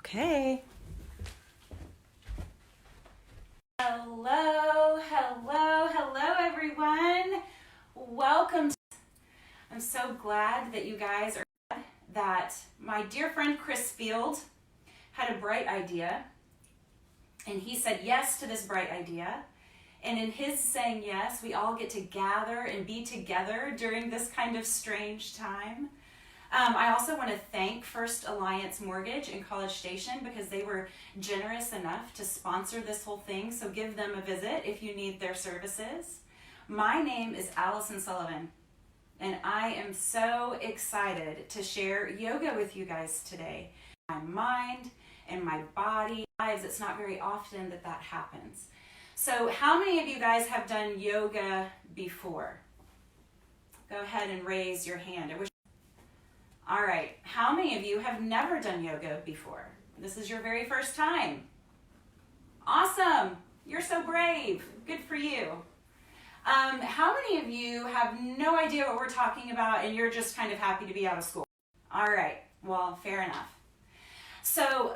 Okay. Hello, hello, hello everyone. Welcome. I'm so glad that you guys are glad that my dear friend Chris Field had a bright idea, and he said yes to this bright idea. And in his saying yes, we all get to gather and be together during this kind of strange time. I also want to thank First Alliance Mortgage in College Station because they were generous enough to sponsor this whole thing. So give them a visit if you need their services. My name is Allison Sullivan, and I am so excited to share yoga with you guys today. My mind and my body lives. It's not very often that happens. So how many of you guys have done yoga before? Go ahead and raise your hand. All right, how many of you have never done yoga before? This is your very first time. Awesome, you're so brave, good for you. How many of you have no idea what we're talking about and you're just kind of happy to be out of school? All right, well, fair enough. So,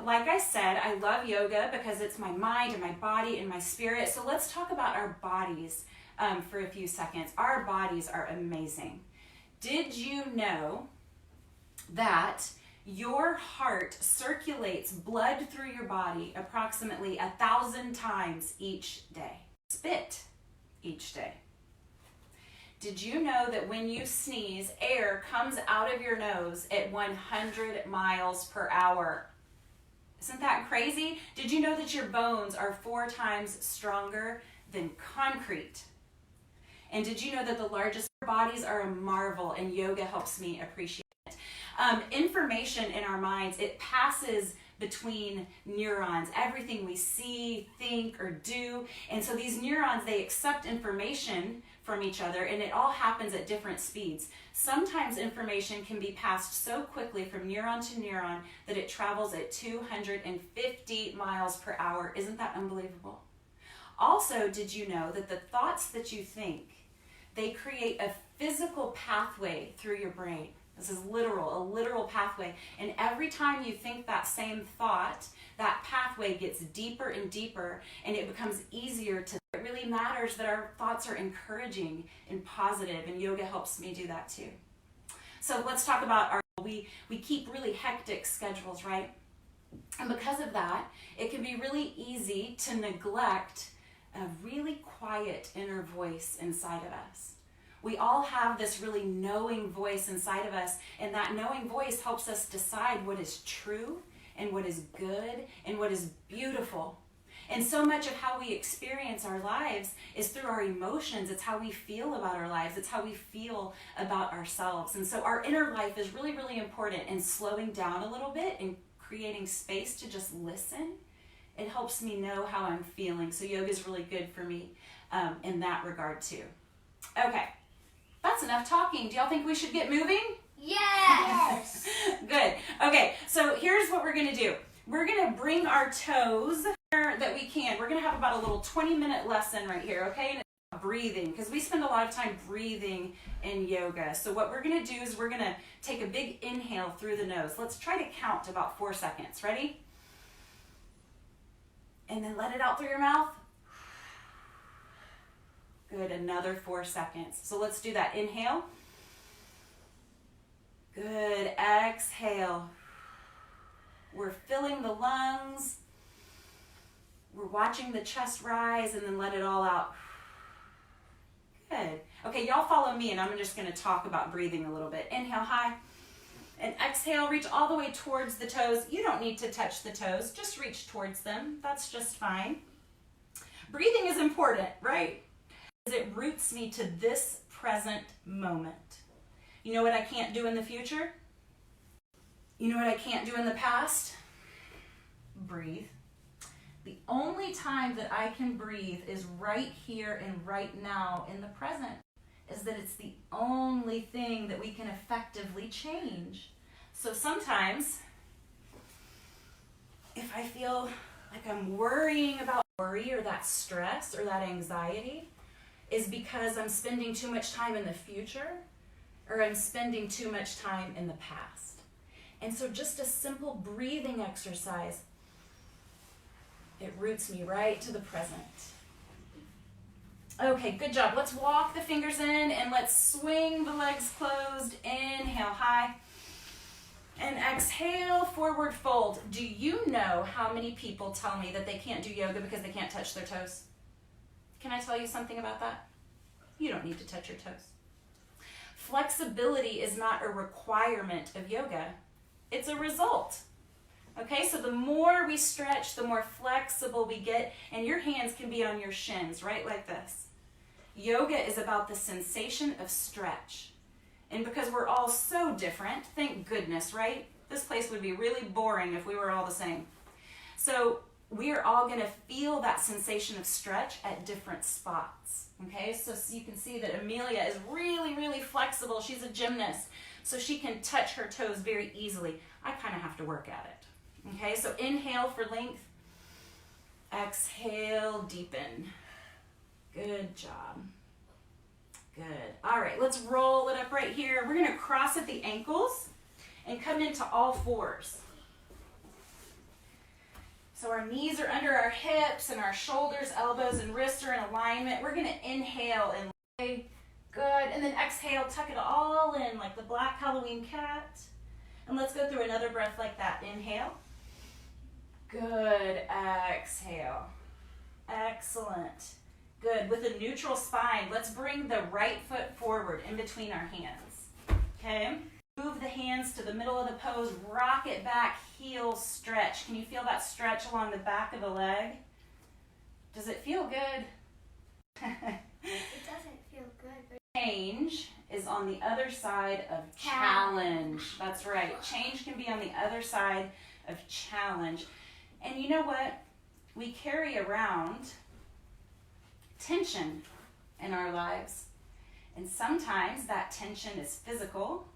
like I said, I love yoga because it's my mind and my body and my spirit. So let's talk about our bodies for a few seconds. Our bodies are amazing. Did you know that your heart circulates blood through your body approximately 1,000 times each day? Spit each day. Did you know that when you sneeze, air comes out of your nose at 100 miles per hour? Isn't that crazy? Did you know that your bones are 4 times stronger than concrete? And did you know that the largest bodies are a marvel, and yoga helps me appreciate it? Information in our minds, it passes between neurons, everything we see, think, or do. And so these neurons, they accept information from each other, and it all happens at different speeds. Sometimes information can be passed so quickly from neuron to neuron that it travels at 250 miles per hour. Isn't that unbelievable? Also, did you know that the thoughts that you think, they create a physical pathway through your brain? This is literal, a literal pathway. And every time you think that same thought, that pathway gets deeper and deeper, and it becomes easier to. It really matters that our thoughts are encouraging and positive, and yoga helps me do that too. So let's talk about we keep really hectic schedules, right? And because of that, it can be really easy to neglect a really quiet inner voice inside of us. We all have this really knowing voice inside of us, and that knowing voice helps us decide what is true and what is good and what is beautiful. And so much of how we experience our lives is through our emotions. It's how we feel about our lives. It's how we feel about ourselves. And so our inner life is really, really important, and slowing down a little bit and creating space to just listen. It helps me know how I'm feeling. So yoga is really good for me in that regard too. Okay. That's enough talking. Do y'all think we should get moving? Yes! Good. Okay, so here's what we're going to do. We're going to bring our toes that we can. We're going to have about a little 20-minute lesson right here, okay? And it's breathing, because we spend a lot of time breathing in yoga. So what we're going to do is we're going to take a big inhale through the nose. Let's try to count about 4 seconds. Ready? And then let it out through your mouth. Good, another 4 seconds. So let's do that. Inhale. Good, exhale. We're filling the lungs. We're watching the chest rise, and then let it all out. Good. Okay, y'all follow me, and I'm just going to talk about breathing a little bit. Inhale high, and exhale, reach all the way towards the toes. You don't need to touch the toes, just reach towards them. That's just fine. Breathing is important, right? It roots me to this present moment. You know what I can't do in the future? You know what I can't do in the past? Breathe. The only time that I can breathe is right here and right now in the present. Is that it's the only thing that we can effectively change. So sometimes, if I feel like I'm worrying about worry or that stress or that anxiety, is because I'm spending too much time in the future, or I'm spending too much time in the past. And so just a simple breathing exercise, it roots me right to the present. Okay, good job. Let's walk the fingers in and let's swing the legs closed. Inhale high. And exhale, forward fold. Do you know how many people tell me that they can't do yoga because they can't touch their toes? Can I tell you something about that? You don't need to touch your toes. Flexibility is not a requirement of yoga. It's a result. Okay, so the more we stretch, the more flexible we get, and your hands can be on your shins, right like this. Yoga is about the sensation of stretch. And because we're all so different, thank goodness, right? This place would be really boring if we were all the same. So we are all going to feel that sensation of stretch at different spots. Okay, so you can see that Amelia is really, really flexible. She's a gymnast, so she can touch her toes very easily. I kind of have to work at it. Okay, so inhale for length. Exhale, deepen. Good job. Good. All right, let's roll it up right here. We're going to cross at the ankles and come into all fours. So our knees are under our hips and our shoulders, elbows, and wrists are in alignment. We're going to inhale and lay. Good. And then exhale, tuck it all in like the black Halloween cat. And let's go through another breath like that. Inhale. Good. Exhale. Excellent. Good. With a neutral spine, let's bring the right foot forward in between our hands. Okay? Move the hands to the middle of the pose, rock it back, heel stretch. Can you feel that stretch along the back of the leg? Does it feel good? It doesn't feel good. Change is on the other side of challenge. That's right. Change can be on the other side of challenge. And you know what? We carry around tension in our lives. And sometimes that tension is physical,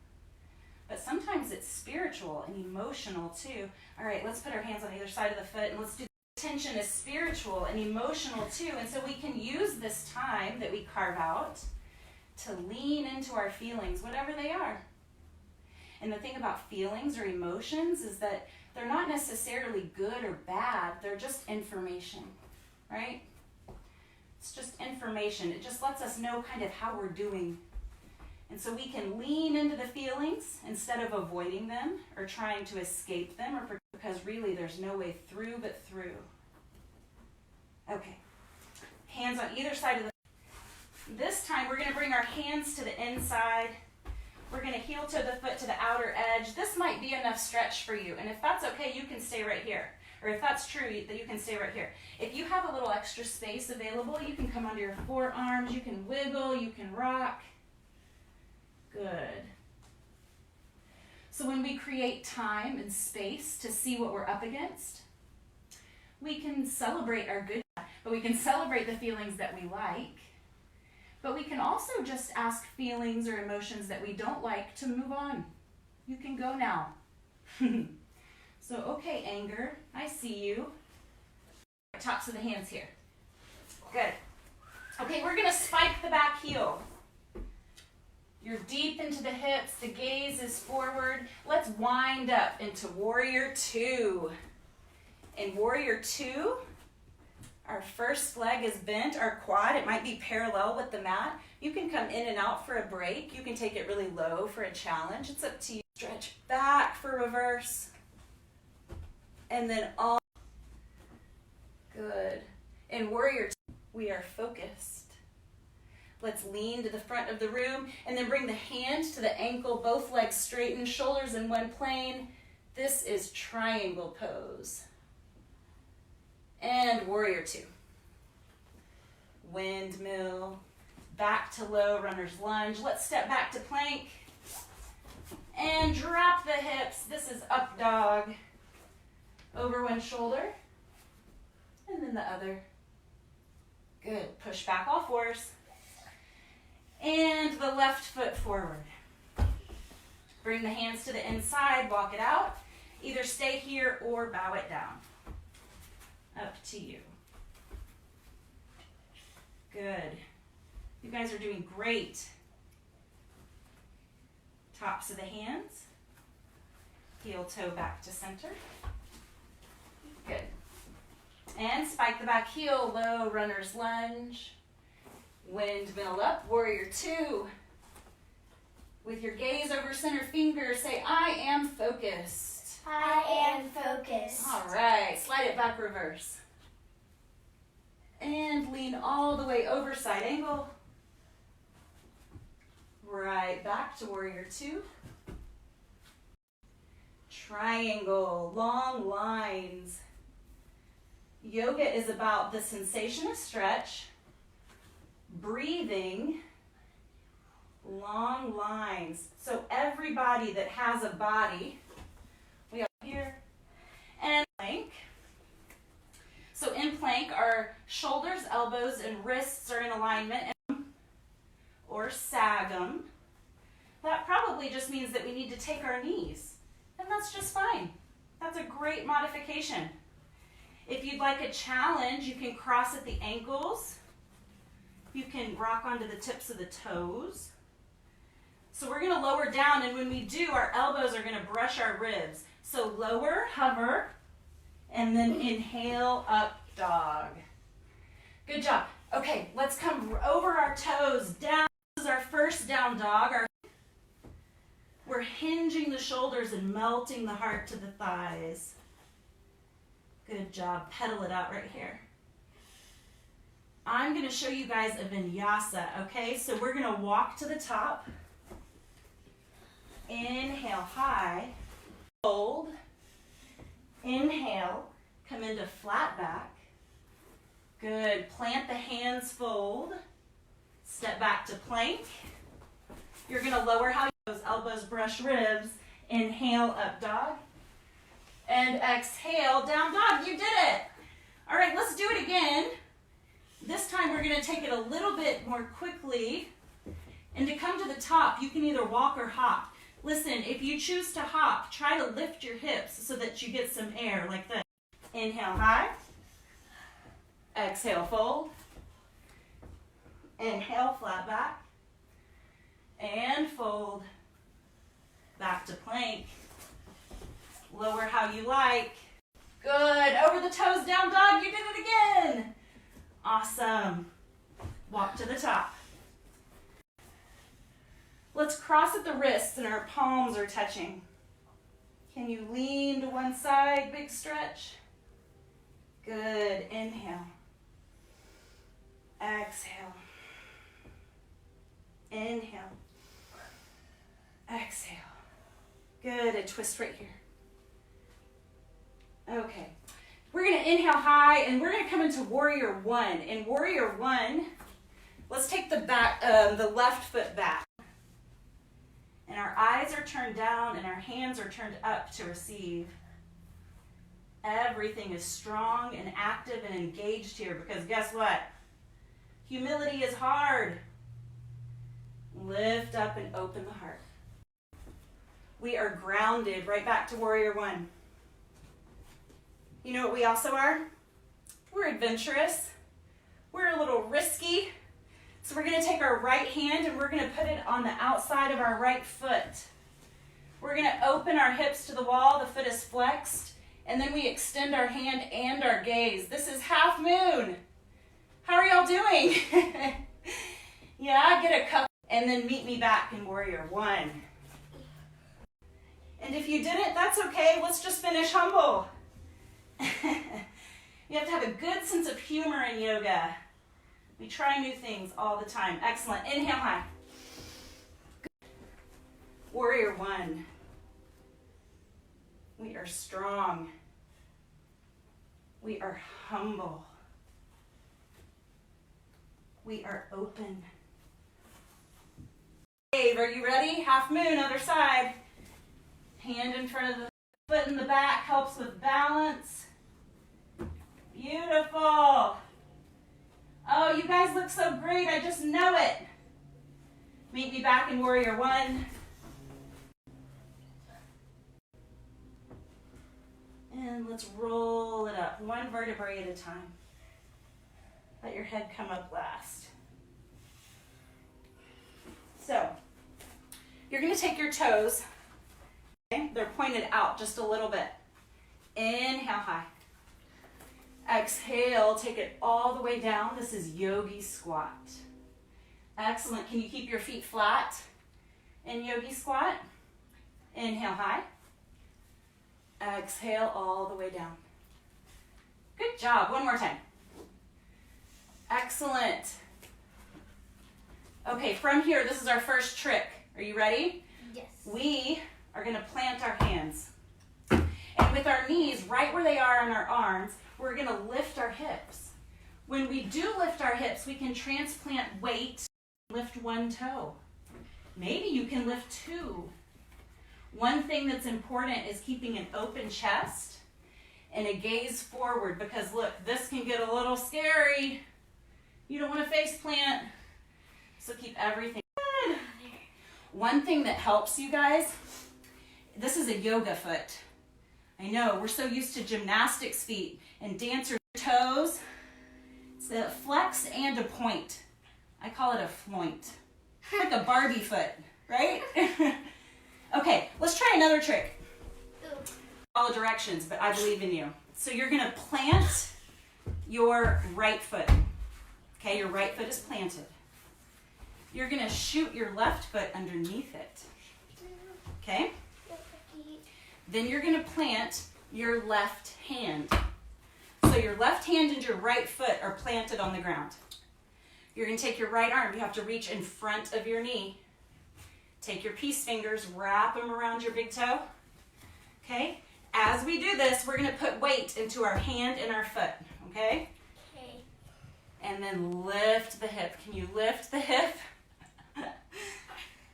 but sometimes it's spiritual and emotional too. All right, let's put our hands on either side of the foot and let's do tension is spiritual and emotional too. And so we can use this time that we carve out to lean into our feelings, whatever they are. And the thing about feelings or emotions is that they're not necessarily good or bad. They're just information, right? It's just information. It just lets us know kind of how we're doing. And so we can lean into the feelings instead of avoiding them or trying to escape them, or because really there's no way through but through. Okay. Hands on either side of the. This time we're going to bring our hands to the inside. We're going to heel toe the foot to the outer edge. This might be enough stretch for you. And if that's okay, you can stay right here. Or if that's true, that you can stay right here. If you have a little extra space available, you can come under your forearms, you can wiggle, you can rock. Good. So when we create time and space to see what we're up against, we can celebrate our good, but we can celebrate the feelings that we like. But we can also just ask feelings or emotions that we don't like to move on. You can go now. So, okay, anger, I see you. Tops of the hands here. Good. Okay, we're going to spike the back heel. You're deep into the hips. The gaze is forward. Let's wind up into Warrior Two. In Warrior Two, our first leg is bent, our quad. It might be parallel with the mat. You can come in and out for a break. You can take it really low for a challenge. It's up to you. Stretch back for reverse. And then on. Good. In Warrior Two, we are focused. Let's lean to the front of the room and then bring the hand to the ankle, both legs straighten, shoulders in one plane. This is triangle pose. And Warrior Two. Windmill, back to low, runner's lunge. Let's step back to plank and drop the hips. This is up dog. Over one shoulder and then the other. Good. Push back all fours. And the left foot forward. Bring the hands to the inside, walk it out. Either stay here or bow it down. Up to you. Good. You guys are doing great. Tops of the hands. Heel toe back to center. Good. And spike the back heel, low runner's lunge. Windmill up, warrior two. With your gaze over center finger, say, I am focused. I am focused. All right, slide it back reverse. And lean all the way over, side angle. Right back to warrior two. Triangle, long lines. Yoga is about the sensation of stretch, breathing, long lines. So everybody that has a body, we are here, and plank. So in plank, our shoulders, elbows, and wrists are in alignment, or sag them. That probably just means that we need to take our knees, and that's just fine. That's a great modification. If you'd like a challenge, you can cross at the ankles. You can rock onto the tips of the toes. So we're going to lower down, and when we do, our elbows are going to brush our ribs. So lower, hover, and then inhale, up dog. Good job. Okay, let's come over our toes, down. This is our first down dog. We're hinging the shoulders and melting the heart to the thighs. Good job. Pedal it out right here. I'm going to show you guys a vinyasa, okay? So we're going to walk to the top. Inhale high. Hold. Inhale. Come into flat back. Good. Plant the hands, fold. Step back to plank. You're going to lower how those elbows brush ribs. Inhale, up dog. And exhale, down dog. You did it. All right, let's do it again. This time we're going to take it a little bit more quickly. And to come to the top, you can either walk or hop. Listen, if you choose to hop, try to lift your hips so that you get some air like this. Inhale high. Exhale, fold. Inhale, flat back. And fold. Back to plank. Lower how you like. Good. Over the toes, down dog. You did it again. Awesome. Walk to the top. Let's cross at the wrists and our palms are touching. Can you lean to one side? Big stretch. Good. Inhale. Exhale. Inhale. Exhale. Good. A twist right here. Okay. We're going to inhale high and we're going to come into warrior one. In warrior one, let's take the left foot back. And our eyes are turned down and our hands are turned up to receive. Everything is strong and active and engaged here because guess what? Humility is hard. Lift up and open the heart. We are grounded right back to warrior one. You know what we also are? We're adventurous. We're a little risky. So we're going to take our right hand and we're going to put it on the outside of our right foot. We're going to open our hips to the wall. The foot is flexed. And then we extend our hand and our gaze. This is half moon. How are y'all doing? Yeah, get a cup and then meet me back in warrior one. And if you didn't, that's okay. Let's just finish humble. You have to have a good sense of humor in yoga. We try new things all the time. Excellent. Inhale high. Good. Warrior one. We are strong. We are humble. We are open. Dave, are you ready? Half moon, other side. Hand in front of the foot in the back helps with balance. Beautiful. Oh, you guys look so great. I just know it. Meet me back in warrior one. And let's roll it up, one vertebrae at a time. Let your head come up last. So, you're going to take your toes Okay? They're pointed out just a little bit. Inhale high. Exhale, take it all the way down. This is yogi squat. Excellent. Can you keep your feet flat in yogi squat? Inhale high. Exhale all the way down. Good job. One more time. Excellent. Okay, from here, this is our first trick. Are you ready? Yes. We are going to plant our hands. And with our knees right where they are on our arms, we're going to lift our hips. When we do lift our hips, we can transplant weight, lift one toe. Maybe you can lift two. One thing that's important is keeping an open chest and a gaze forward, because look, this can get a little scary. You don't want to face plant. So keep everything good. One thing that helps you guys, this is a yoga foot. I know, we're so used to gymnastics feet and dancer toes. It's a flex and a point. I call it a floint. Like a Barbie foot, right? Okay, let's try another trick. All directions, but I believe in you. So you're gonna plant your right foot. Okay, your right foot is planted. You're gonna shoot your left foot underneath it. Okay? Then you're gonna plant your left hand. So your left hand and your right foot are planted on the ground. You're gonna take your right arm, you have to reach in front of your knee. Take your peace fingers, wrap them around your big toe. Okay? As we do this, we're gonna put weight into our hand and our foot, okay? Okay. And then lift the hip. Can you lift the hip?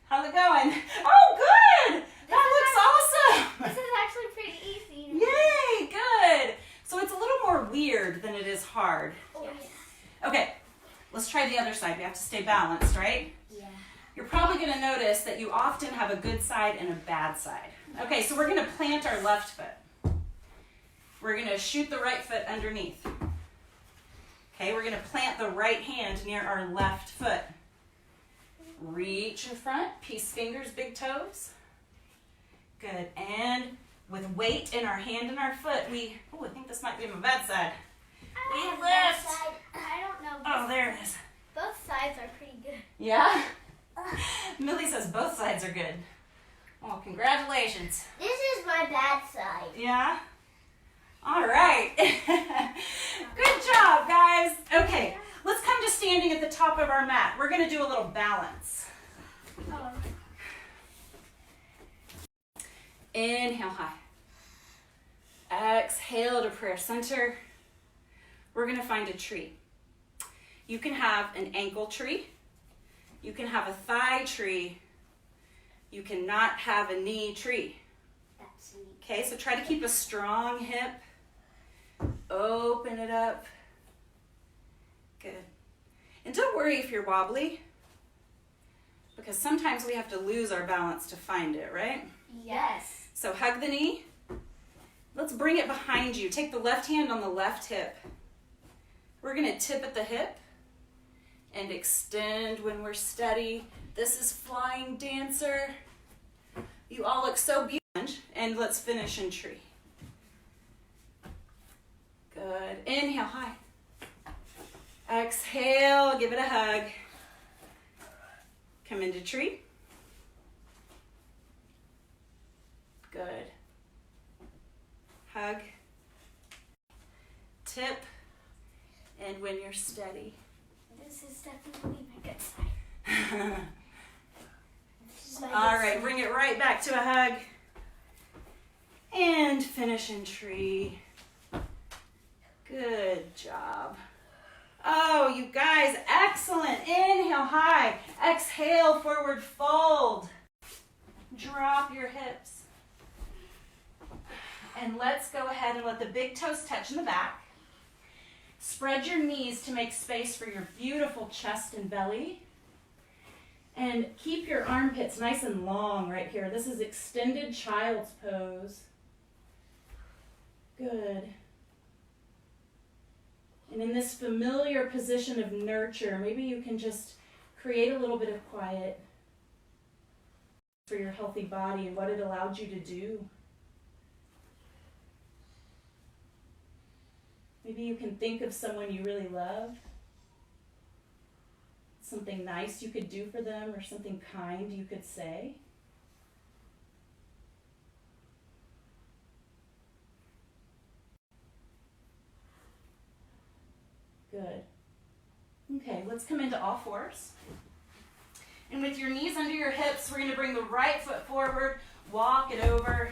How's it going? Oh, good! That looks awesome! This is actually pretty easy. Yay, good! So it's a little more weird than it is hard. Oh, yeah. Okay, let's try the other side. We have to stay balanced, right? Yeah. You're probably gonna notice that you often have a good side and a bad side. Okay, so we're gonna plant our left foot. We're gonna shoot the right foot underneath. Okay, we're gonna plant the right hand near our left foot. Reach in front, peace fingers, big toes. Good, and with weight in our hand and our foot, I think this might be my bad side. We I have lift. both sides. I don't know. Oh, there it is. Both sides are pretty good. Yeah? Millie says both sides are good. Well, congratulations. This is my bad side. Yeah? All right. Good job, guys. Okay, let's come to standing at the top of our mat. We're going to do a little balance. Oh. Inhale high. Exhale to prayer center. We're going to find a tree. You can have an ankle tree. You can have a thigh tree. You cannot have a knee tree. That's neat. Okay, so try to keep a strong hip. Open it up. Good. And don't worry if you're wobbly, because sometimes we have to lose our balance to find it, right? Yes. So hug the knee. Let's bring it behind you. Take the left hand on the left hip. We're going to tip at the hip and extend when we're steady. This is Flying Dancer. You all look so beautiful. And let's finish in tree. Good. Inhale high. Exhale, give it a hug. Come into tree. Good. Hug. Tip. And when you're steady. This is definitely my good side. This is my All good right, side. bring it right back to a hug. And finish in tree. Good job. Oh, you guys, excellent. Inhale high. Exhale, forward fold. Drop your hips. And let's go ahead and let the big toes touch in the back. Spread your knees to make space for your beautiful chest and belly. And keep your armpits nice and long right here. This is extended child's pose. Good. And in this familiar position of nurture, maybe you can just create a little bit of quiet. for your healthy body and what it allowed you to do. Maybe you can think of someone you really love, something nice you could do for them or something kind you could say. Good. Okay, let's come into all fours. And with your knees under your hips, we're going to bring the right foot forward, walk it over,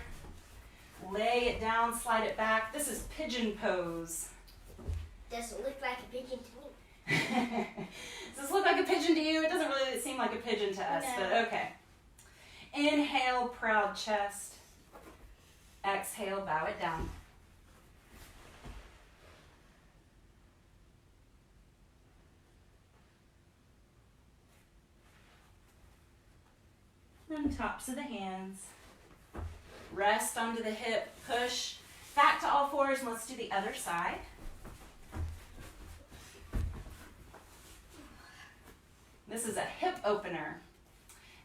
lay it down, slide it back. This is pigeon pose. Doesn't look like a pigeon to me. Does this look like a pigeon to you? It doesn't really seem like a pigeon to us, No. but okay. Inhale, proud chest. Exhale, bow it down. And tops of the hands. Rest onto the hip, push back to all fours, and let's do the other side. This is a hip opener.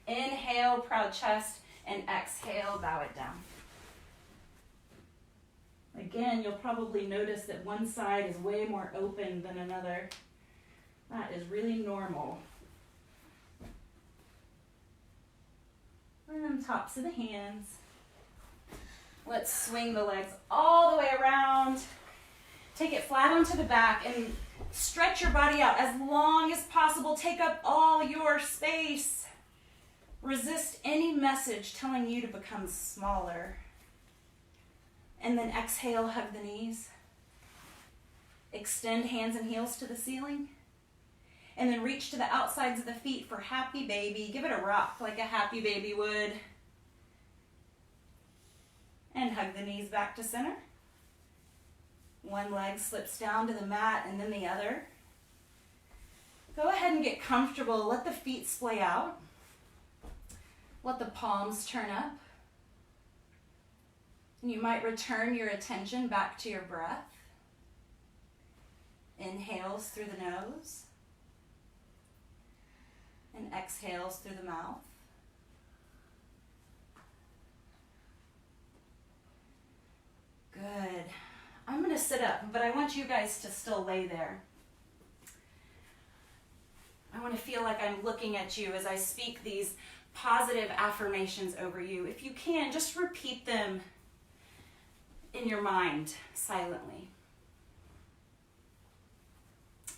Inhale, proud chest, and exhale, bow it down. Again, you'll probably notice that one side is way more open than another. That is really normal. And tops of the hands. Let's swing the legs all the way around. Take it flat onto the back and stretch your body out as long as possible. Take up all your space. Resist any message telling you to become smaller. And then exhale, hug the knees. Extend hands and heels to the ceiling. And then reach to the outsides of the feet for happy baby. Give it a rock like a happy baby would. And hug the knees back to center. One leg slips down to the mat and then the other. Go ahead and get comfortable. Let the feet splay out. Let the palms turn up. And you might return your attention back to your breath. Inhales through the nose. And exhales through the mouth. Good. I'm going to sit up, but I want you guys to still lay there. I want to feel like I'm looking at you as I speak these positive affirmations over you. If you can, just repeat them in your mind silently.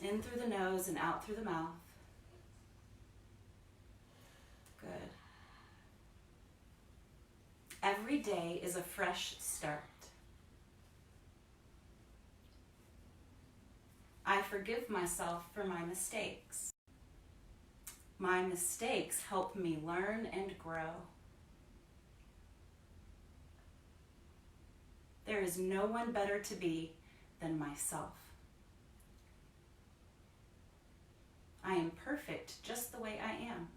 In through the nose and out through the mouth. Good. Every day is a fresh start. I forgive myself for my mistakes. My mistakes help me learn and grow. There is no one better to be than myself. I am perfect just the way I am.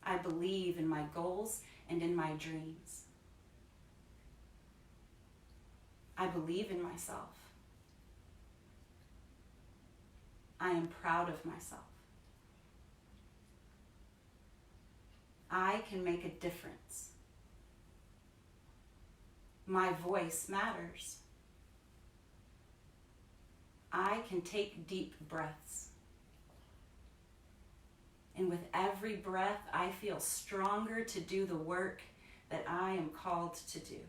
I believe in my goals and in my dreams. I believe in myself. I am proud of myself. I can make a difference. My voice matters. I can take deep breaths. And with every breath, I feel stronger to do the work that I am called to do.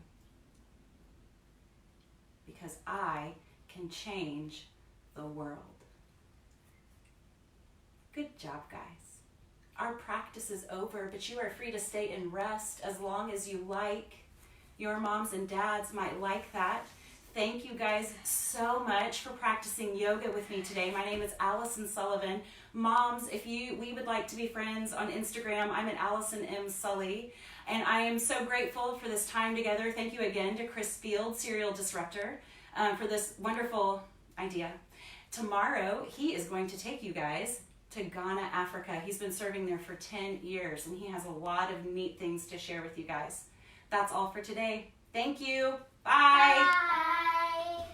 Because I can change the world. Good job, guys. Our practice is over, but you are free to stay and rest as long as you like. Your moms and dads might like that. Thank you guys so much for practicing yoga with me today. My name is Allison Sullivan. Moms, if we would like to be friends on Instagram, I'm at Allison M. Sully. And I am so grateful for this time together. Thank you again to Chris Field, Serial Disruptor, for this wonderful idea. Tomorrow, he is going to take you guys to Ghana, Africa. He's been serving there for 10 years, and he has a lot of neat things to share with you guys. That's all for today. Thank you. Bye. Bye.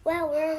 Well, we're